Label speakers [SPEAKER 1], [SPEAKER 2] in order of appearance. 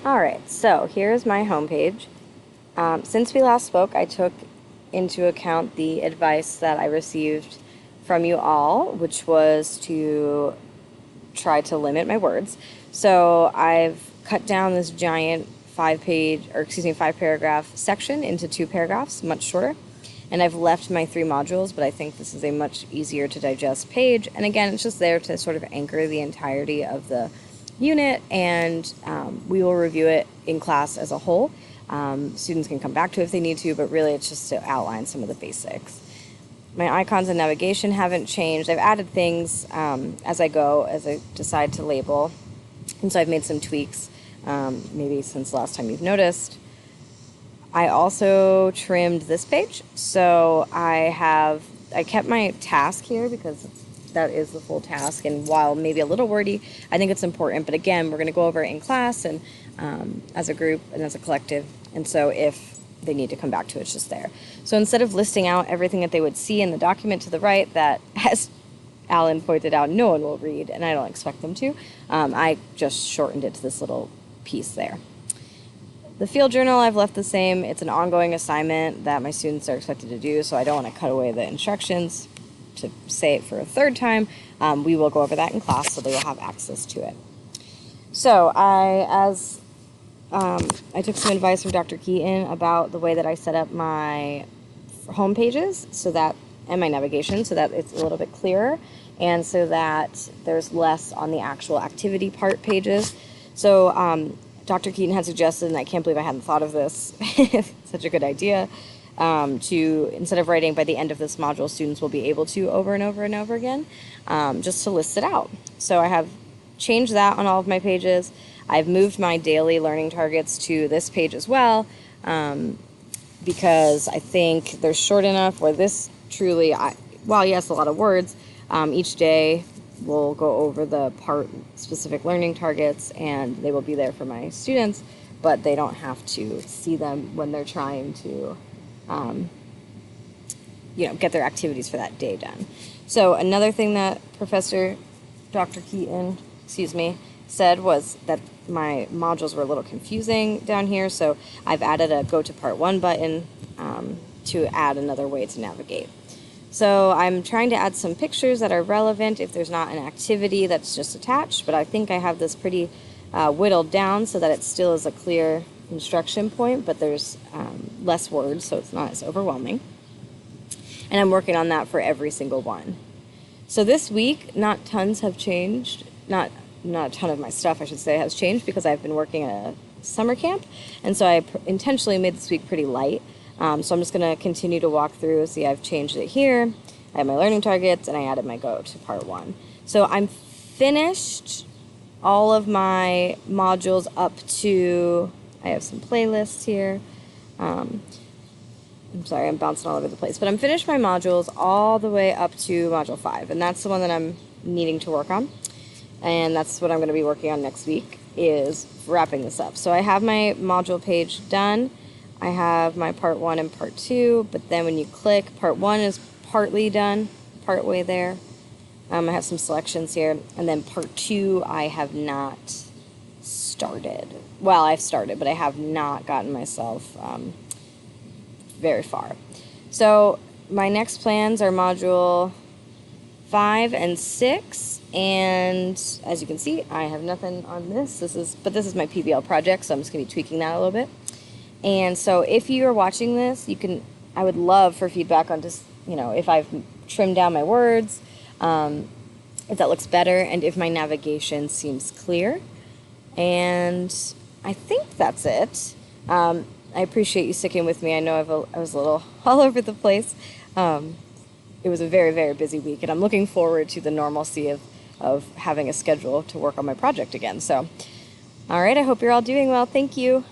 [SPEAKER 1] Alright, so here's my homepage. Since we last spoke, I took into account the advice that I received from you all, which was to try to limit my words. So I've cut down this giant 5 paragraph section into 2 paragraphs, much shorter. And I've left my 3 modules, but I think this is a much easier to digest page. And again, it's just there to sort of anchor the entirety of the unit, and we will review it in class as a whole. Students can come back to it if they need to, but really it's just to outline some of the basics. My icons and navigation haven't changed. I've added things as I go, as I decide to label. And so I've made some tweaks, maybe since last time you've noticed. I also trimmed this page. So I kept my task here because that is the full task. And while maybe a little wordy, I think it's important. But again, we're going to go over it in class and as a group and as a collective. And so if they need to come back to it, it's just there. So instead of listing out everything that they would see in the document to the right that, as Alan pointed out, no one will read, and I don't expect them to, I just shortened it to this little piece there. The field journal I've left the same. It's an ongoing assignment that my students are expected to do, so I don't want to cut away the instructions to say it for a third time. We will go over that in class, so they will have access to it. So I took some advice from Dr. Keaton about the way that I set up my home pages and my navigation, so that it's a little bit clearer, and so that there's less on the actual activity part pages. So Dr. Keaton had suggested, and I can't believe I hadn't thought of this, such a good idea, to, instead of writing by the end of this module, students will be able to over and over and over again, just to list it out. So I have changed that on all of my pages. I've moved my daily learning targets to this page as well, because I think they're short enough where this truly, while yes, a lot of words, each day we'll go over the part-specific learning targets, and they will be there for my students, but they don't have to see them when they're trying to get their activities for that day done. So another thing that Dr. Keaton, said was that my modules were a little confusing down here, so I've added a go to part 1 button to add another way to navigate. So I'm trying to add some pictures that are relevant if there's not an activity that's just attached, but I think I have this pretty whittled down so that it still is a clear instruction point, but there's less words, so it's not as overwhelming. And I'm working on that for every single one. So this week, not tons have changed. Not a ton of my stuff, I should say, has changed because I've been working at a summer camp, and so I intentionally made this week pretty light. So I'm just going to continue to walk through. See, I've changed it here. I have my learning targets, and I added my go to part 1. So I'm finished all of my modules up to, I have some playlists here. I'm sorry, I'm bouncing all over the place, but I'm finished my modules all the way up to module 5, and that's the one that I'm needing to work on. And that's what I'm going to be working on next week, is wrapping this up. So I have my module page done. I have my part 1 and part 2, but then when you click, part 1 is partly done, part way there. I have some selections here, and then part 2 I have not started. Well, I've started, but I have not gotten myself very far. So my next plans are module 5 and 6, and as you can see, I have nothing on this. This is my PBL project, so I'm just going to be tweaking that a little bit. And so if you are watching this, I would love for feedback on just, if I've trimmed down my words, if that looks better, and if my navigation seems clear. And I think that's it. I appreciate you sticking with me. I know I was a little all over the place. It was a very, very busy week, and I'm looking forward to the normalcy of having a schedule to work on my project again. So, all right, I hope you're all doing well. Thank you.